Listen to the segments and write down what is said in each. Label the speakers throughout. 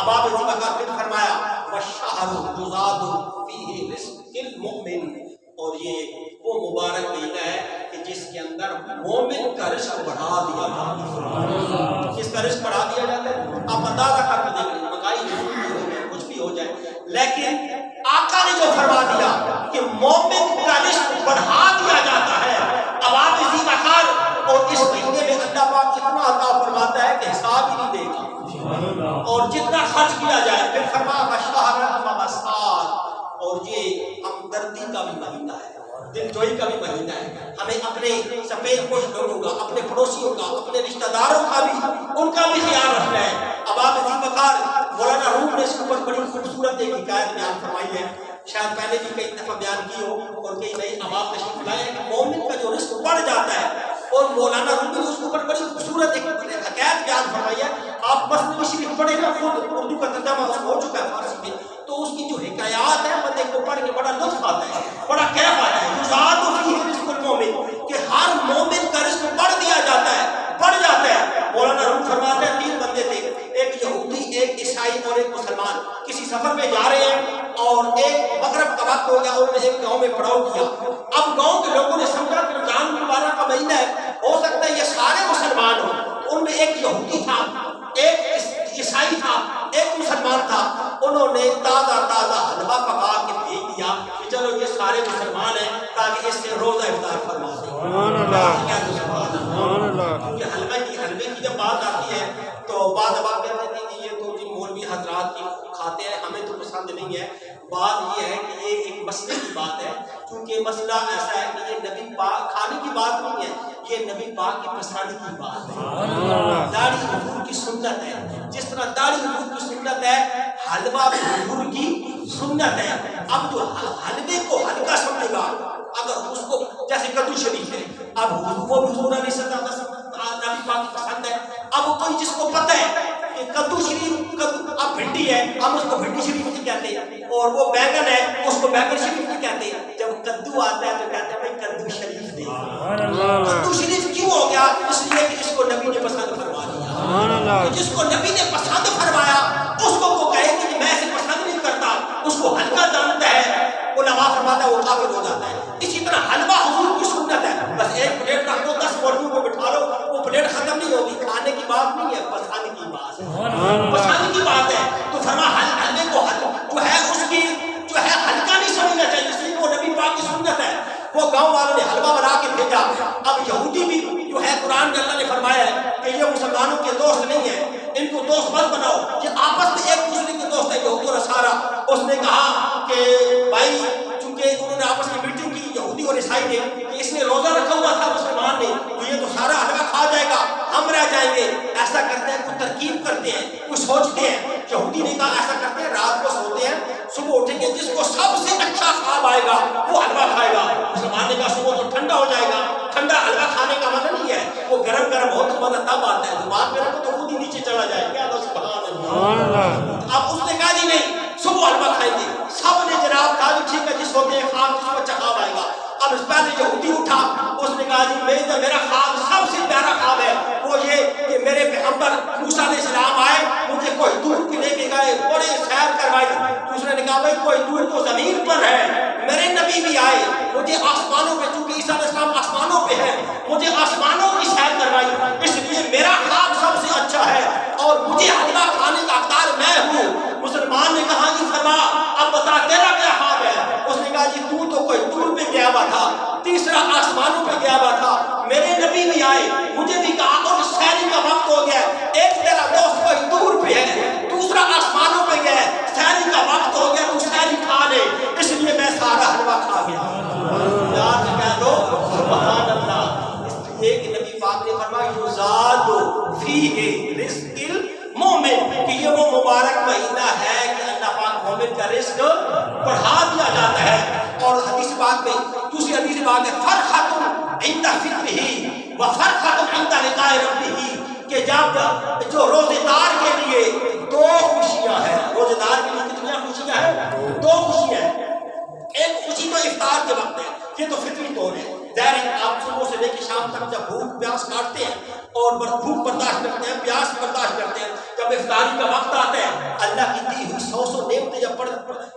Speaker 1: اب آپ اسی وقت پھر فرمایا وَالشَّهْرُ يُزَادُ فِيهِ رِزْقُ الْمُؤْمِنِ، اور یہ وہ مبارک مہینہ ہے کہ جس کے اندر مومن کا رزق بڑھا دیا جاتا ہے۔ کس کا رزق بڑھا دیا جاتا ہے؟ آپ اندازہ کر کے دیکھ لیں، مہنگائی کچھ بھی ہو جائے، لیکن آقا نے جو فرما دیا کہ مومن کا رزق بڑھا دیا جاتا ہے، اب آپ اسی وقت اور اس مہینے میں اللہ پاک اتنا عطا فرماتا ہے کہ حساب ہی نہیں دے گا، اور جتنا خرچ کیا جائے۔ پھر فرمایا وَالشَّهْرَ وَالسَّاعَةَ، اور یہ ہمدردی کا بھی مہینہ ہے، دل جوئی کا بھی مہینہ ہے۔ ہمیں اپنے سفید پوش لوگوں کا، اپنے پڑوسیوں کا، اپنے رشتہ داروں کا بھی، ان کا بھی خیال رکھنا ہے۔ اب آپ اسی وقار مولانا روم نے اس کے اوپر بڑی خوبصورت ایک حکایت بیان فرمائی ہے، شاید پہلے بھی کئی دفعہ بیان کی ہو اور کئی نئی عوام تشریف لائے ہیں کہ مومن کا جو رزق بڑھ جاتا ہے، اور مولانا روم نے اس کے اوپر بڑی خوبصورت ایک حکایت بیان فرمائی ہے۔ آپ مثنوی شریف پڑھیں نا، خود اردو کا ترجمہ اس ہو چکا ہے فارسی میں، تو اس کی جو حکایات ہیں بندے کو پڑھ کے بڑا لطف آتا ہے، بڑا کیف آتا ہے۔ یزاد فیہ رزق المومن، کہ ہر مومن کا رزق بڑھ دیا جاتا ہے، بڑھ جاتا ہے۔ مولانا روم فرماتے ہیں 3 بندے تھے، ایک یہودی، ایک عیسائی اور ایک مسلمان، کسی سفر میں جا رہے ہیں اور ایک مغرب کا وقت ہو گیا، انہوں نے ایک گاؤں میں پڑاؤ کیا۔ اب گاؤں کے لوگوں نے سمجھا کہ رمضان مبارک کا مہینہ ہے، ہو سکتا ہے یہ سارے مسلمان ہوں۔ ان میں ایک یہودی تھا، ایک عیسائی تھا، ایک مسلمان تھا۔ انہوں نے تازہ حلوہ پکا کے بھیج دیا کہ چلو یہ سارے مسلمان ہیں تاکہ اس سے روزہ افطار فرما دیں۔ سبحان اللہ۔ کیونکہ حلوے کی جب بات آتی ہے تو بعض اب کہتے ہیں کہ یہ تو جی مولوی حضرات کی کھاتے ہیں، ہمیں تو پسند نہیں ہے۔ بات یہ ہے کہ یہ ایک مسئلے کی بات ہے، کیونکہ مسئلہ ایسا ہے کہ یہ نبی پاک کھانے کی بات نہیں ہے، یہ نبی پاک کی پسند کی بات ہے۔ داڑھی حضور کی سنت ہے، جس طرح داڑھی حضور کی سنت ہے، حلوہ بھی حضور کی سنت ہے۔ اب جو حلوے کو ہلکا سمجھے گا، اگر اس کو جیسے کدو شریف ہے، اب وہ بھی حضور علیہ السلام نبی پاک کی پسند ہے۔ اب کوئی جس کو پتہ ہے کہ کدو شریف، اب بھنڈی ہے، ہم اس کو بھنڈی شریف نہیں کہتے، اور وہ بیگن ہے اس کو بیگن شریف نہیں کہتے۔ جب کدو آتا ہے تو کہتے ہیں بھائی کدو شریف دے۔ کدو شریف کیوں ہو گیا؟ اس لیے کہ اس کو نبی نے پسند فرما دیا۔ جس کو نبی نے پسند فرمایا اس کو وہ کہے کہ میں اسے پسند نہیں کرتا، اس کو ہلکا جانتا ہے، علماء فرماتا ہے وہ کافر ہو جاتا ہے۔ اسی طرح حلوہ حضور کی سنت ہے، بس ایک پلیٹ رکھ دو، 10 مولویوں کو بٹھا لو، وہ پلیٹ ختم نہیں ہوگی۔ کھانے کی بات نہیں ہے، پسند کی بات ہے، پسند کی بات ہے۔ تو فرما حلوے کو جو ہے اس کی جو ہے ہلکا نہیں سمجھنا چاہیے، اس لیے وہ نبی پاک کی سنت ہے۔ وہ گاؤں والوں نے حلوہ بنا کے بھیجا۔ اب یہودی بھی جو ہے، قرآن میں اللہ نے فرمایا ہے کہ یہ مسلمانوں کے دوست نہیں ہیں، ان کو دوست مت بناؤ، یہ آپس میں ایک دوسرے کے دوست ہے، یہود اور نصارہ۔ اس نے کہا کہ بھائی چونکہ انہوں نے آپس میں میٹنگ کی، یہودی اور عیسائی نے، کہ اس نے روزہ رکھا ہوا تھا مسلمان نے، تو یہ تو سارا حلوہ کھا جائے گا، ہم رہ جائیں گے۔ ایسا کرتے ہیں، کوئی ترکیب کرتے ہیں، کوئی سوچتے ہیں۔ یہودی نے کہا ایسا کرتے ہیں، رات کو سوتے ہیں، صبح اٹھیں گے، جس کو سب سے اچھا خواب آئے گا وہ حلوہ کھائے گا۔ مسلمان نے کہا صبح تو ٹھنڈا ہو جائے گا، ٹھنڈا حلوہ کھانے کا مزہ نہیں ہے، وہ گرم گرم ہو تو مزہ تب آتا ہے، زبان میں رکھو تو خود ہی نیچے چلا جائے گا۔ سبحان اللہ۔ اب اس نے کہا جی نہیں، صبح حلوہ کھائیں گے۔ سب نے جناب کہا جی ٹھیک ہے جی، سوتے ہیں، خواب جس کو اچھا خواب آئے گا۔ اب اس پہلے یہودی اٹھا، اس نے کہا جی میرا خواب سب سے پیارا خواب ہے، وہ یہ کہ میرے پیغمبر موسیٰ علیہ السلام آئے، مجھے کوئی دور کے لے کے گئے، بڑے سیر کروائی۔ دوسرے نے کہا بھائی کوئی دور تو زمین پر ہے، میرے نبی بھی آئے، مجھے آسمانوں پہ، چونکہ عیسیٰ علیہ السلام آسمانوں پہ ہے، مجھے آسمانوں کی سیر کروائی، اس لیے میرا خواب سب سے اچھا ہے اور مجھے حلوہ کھانے کا حقدار میں ہوں۔ مسلمان نے کہا جی فرما اب بتا تیرا کیا خواب ہے؟ اس نے کہا جی تو کوئی دور پہ گیا ہوا تھا، تیسرا آسمانوں پہ گیا ہوا تھا، میرے نبی بھی آئے، مجھے بھی کہا اور سیری کا وقت ہو گیا، ایک تیرا دوست کوئی دور پہ ہے، دوسرا آسمانوں پہ گیا ہے، سیری کا وقت ہو گیا، تو سیری کھا لے، اس لیے میں سارا حلوہ کھا گیا۔ یاد کہہ دو سبحان اللہ۔ اس لیے کہ نبی پاک نے فرمایا یزاد فیہ رزق المومن، کہ یہ وہ مبارک مہینہ ہے کہ اللہ پاک مومن کا رزق بڑھا دیا جاتا ہے۔ اور حدیث پاک میں دوسری حدیث پاک ہے فرحۃ عند فطرہ وفرحۃ عند لقاء ربہ، کہ جب جو روزے دار کے لیے 2 خوشیاں ہیں، روزے دار کے لیے کتنی خوشیاں ہیں؟ 2 خوشیاں ہیں۔ ایک خوشی تو افطار کے وقت ہے، یہ تو فطری طور ہے، ظاہر ہے آپ صبح سے لے کے شام تک جب بھوک پیاس کاٹتے ہیں اور بھوک برداشت کرتے ہیں، پیاس برداشت کرتے ہیں، جب افطاری کا وقت آتا ہے اللہ اللہ کی دی ہوئی 100 نعمتیں جب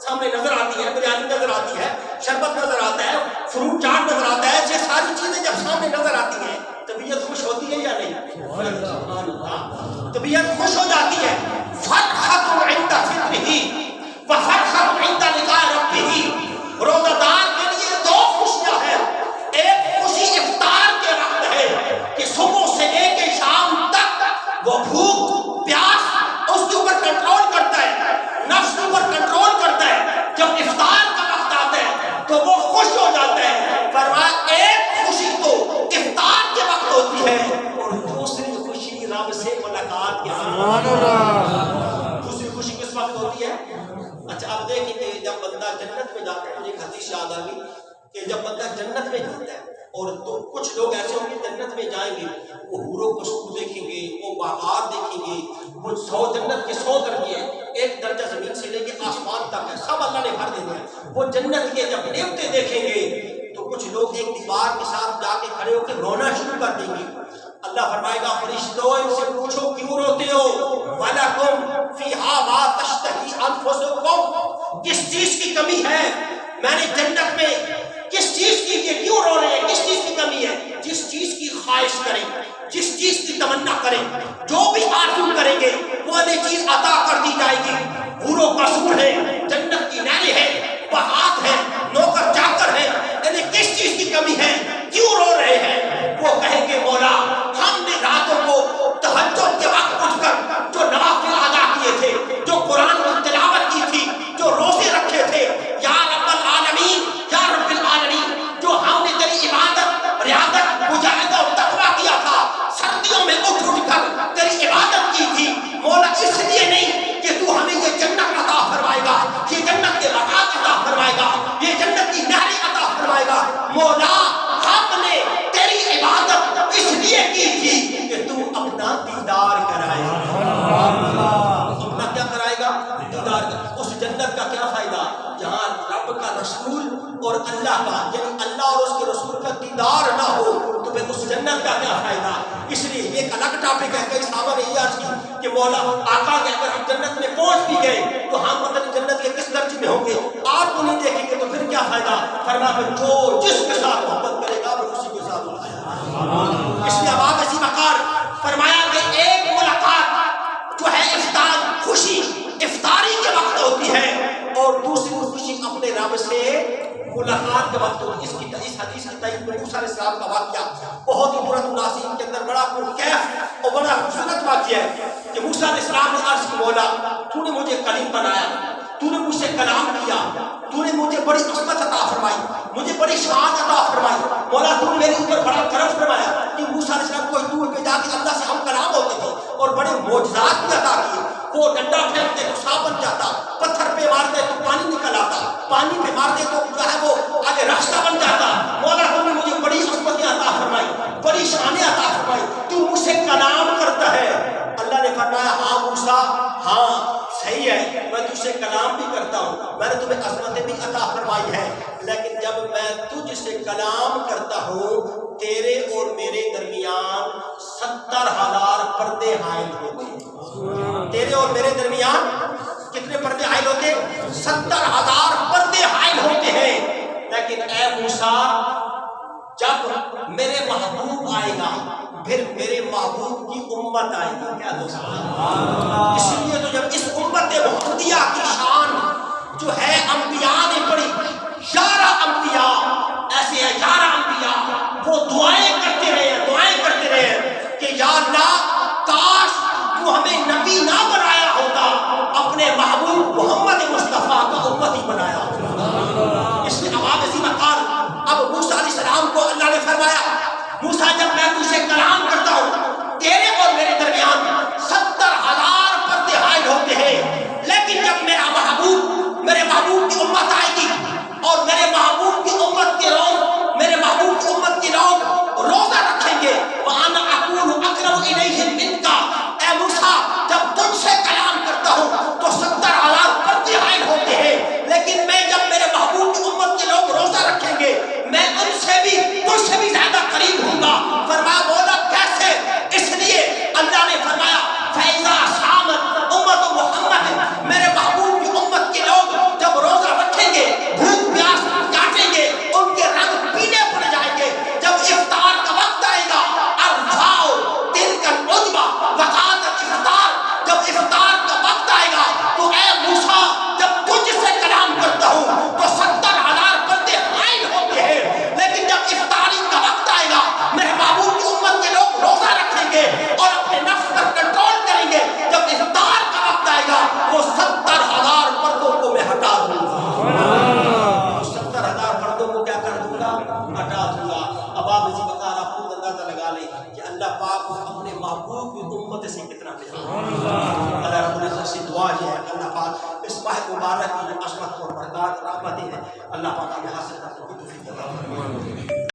Speaker 1: سامنے نظر آتی ہیں، بریانی نظر آتی ہے، شربت نظر آتا ہے، فروٹ چاٹ نظر آتا ہے، یہ ساری چیزیں جب سامنے نظر آتی ہیں طبیعت خوش ہوتی ہے یا نہیں؟ طبیعت خوش ہو جاتی ہے. فرحۃ عند فطرہ وفرحۃ عند لقاء ربہ. روزہ دار کے لیے 2 خوشیاں ہیں. ایک خوشی افطار کے وقت ہے کہ صبح سے لے کے شام تک وہ بھوک پیاس اس کے اوپر کنٹرول کرتا ہے، نفس کے اوپر کنٹرول کرتا ہے. جب افطار کا وقت آتا ہے تو وہ خوش ہو جاتا ہے. فرمایا ایک خوشی تو افطار کے وقت ہوتی ہے اور دوسری خوشی رب سے ملاقات کے وقت. دوسری خوشی کس وقت ہوتی ہے؟ اچھا آپ دیکھیں کہ جب بندہ جنت میں جاتا ہے، ایک حدیث یاد آ گئی کہ جب بندہ جنت میں جاتا ہے اور تو کچھ لوگ ایسے ہوں گے جنت میں جائیں گے، وہ حور و قصور دیکھیں گے، وہ باغات دیکھیں گے، وہ 100 جنت کے 100 درجے ہیں، 1 درجہ زمین سے لے کے آسمان تک ہے، سب اللہ نے بھر دینا ہے. وہ جنت کے جب نعمتیں دیکھیں گے تو کچھ لوگ ایک دیوار کے ساتھ جا کے کھڑے ہو کے رونا شروع کر دیں گے. اللہ فرمائے گا فرشتوں ان سے پوچھو کیوں روتے ہو؟ وَلَكُمْ فِيهَا مَا تَشْتَهِي أَنفُسُكُمْ. کس چیز کی کمی ہے؟ میں نے جنت میں کس چیز کی یہ کیوں رو رہے ہیں؟ کس چیز کی کمی ہے؟ جس چیز کی خواہش کریں، جس چیز کی تمنا کریں، جو بھی آرزو کریں گے وہ انہیں چیز عطا کر دی جائے گی. حور و قصور ہے، جنت کی نہریں ہیں، باغات ہیں، نوکر چاکر ہیں. انہیں کس چیز کی کمی ہے؟ کیوں رو رہے ہیں؟ وہ کہیں گے مولا ہم نے راتوں کو تہجد کے وقت اٹھ کر جو نوافل ادا کیے تھے، جو قرآن کی تلاوت کی تھی، جو روزے رکھے تھے، یا رب العالمین یا رب العالمین، جو ہم نے تیری عبادت ریاضت مجاہدہ اور تقویٰ کیا تھا، سردیوں میں اٹھ اٹھ کر تیری عبادت کی تھی مولا، اس لیے نہیں کہ تو ہمیں یہ جنت عطا فرمائے گا، یہ جنت کے باغات عطا فرمائے گا، یہ جنت کی نہریں عطا فرمائے گا. مولا ہم نے تیری عبادت اس لیے کی تھی کہ تو اپنا دیدار کرائے گا. اپنا کیا کرائے گا؟ دیدار. اس جنت کا کیا فائدہ جہاں رب کا رسول اور اللہ کا یعنی اللہ اور اس کے رسول کا دیدار نہ ہو تو پھر اس جنت کا کیا فائدہ؟ اس لیے یہ ایک الگ ٹاپک ہے. کئی صحابہ نے یہ عرض کی کہ مولا آقا کہ اگر ہم جنت میں پہنچ بھی گئے تو ہم پتہ نہیں جنت کے کس درجے میں ہوں گے، آپ کو نہیں دیکھیں گے تو پھر کیا فائدہ؟ فرمایا پھر جو جس کے ساتھ محبت کرے گا وہ اسی کے ساتھ ہوتا ہے. اس لیے اب اسی وقار فرمایا کہ ایک ملاقات جو ہے افطار خوشی افطاری کے وقت ہوتی ہے اور دوسری خوشی اپنے رب سے ملاقات کے وقت ہوتی ہے. اس حدیث کی تائید میں موسیٰ علیہ السلام کا واقعہ بہت ہی برت الناسین کے اندر بڑا پرکیف اور بڑا خوبصورت واقعہ ہے کہ موسیٰ علیہ السلام نے عرض کی مولا تو نے مجھے کلیم بنایا، تو نے مجھ سے کلام کیا، تو نے مجھے بڑی عظمت عطا فرمائی، مجھے بڑی شان عطا فرمائی مولا، تو نے میرے اوپر بڑا کرم فرمایا کہ موسیٰ علیہ السلام کوئی دور پہ جا کے اللہ سے ہم کلام ہوتے تھے اور بڑے معجزات بھی عطا کیے. وہ ڈنڈا پھینکتے تو سانپ بن جاتا، پتھر پہ مارتے تو پانی نکل آتا، پانی پہ مارتے تو جو ہے وہ آگے راستہ بن جاتا. مولا تو نے مجھے بڑی عظمتیں عطا فرمائی، بڑی شانیں عطا فرمائی، تو مجھ سے کلام کرتا ہے. اللہ نے فرمایا ہاں موسیٰ ہاں صحیح ہے، میں تجھ سے کلام بھی کرتا ہوں، میں نے تمہیں عظمتیں بھی عطا فرمائی ہے، لیکن جب میں تجھ سے کلام کرتا ہوں تیرے اور میرے درمیان 70,000 پردے حائل ہوتے ہیں. تیرے اور میرے درمیان کتنے پردے حائل ہوتے ہیں؟ 70,000 پردے حائل ہوتے ہیں. لیکن اے موسیٰ جب میرے محبوب آئے گا پھر میرے محبوب کی امت آئے گی. کیا دوست؟ اس لیے تو جب اس امت محمدیہ کی شان جو ہے انبیاء نے پڑھی، 11 انبیاء ایسے ہیں، 11 انبیاء وہ دعائیں کرتے رہے کہ یا اللہ کاش تو ہمیں نبی نہ بنایا ہوتا، اپنے محبوب محمد مصطفیٰ کا امتی بنایا ہوتا. اس لیے اب اسی مقام اب موسیٰ علیہ السلام کو اللہ نے فرمایا موسیٰ جب میں تجھ سے کلام کرتا ہوں تیرے اور میرے درمیان 70,000 پردے حائل ہوتے ہیں، لیکن جب میرا پاک کو اپنے محبوب کی امت سے کتنا پیار اللہ رب العزت سے دعا ہے اللہ پاک اس ماہ مبارک کی عظمت اور برکات رحمتیں ہیں اللہ پاک ہمیں حاصل کرنے کی توفیق عطا فرمائے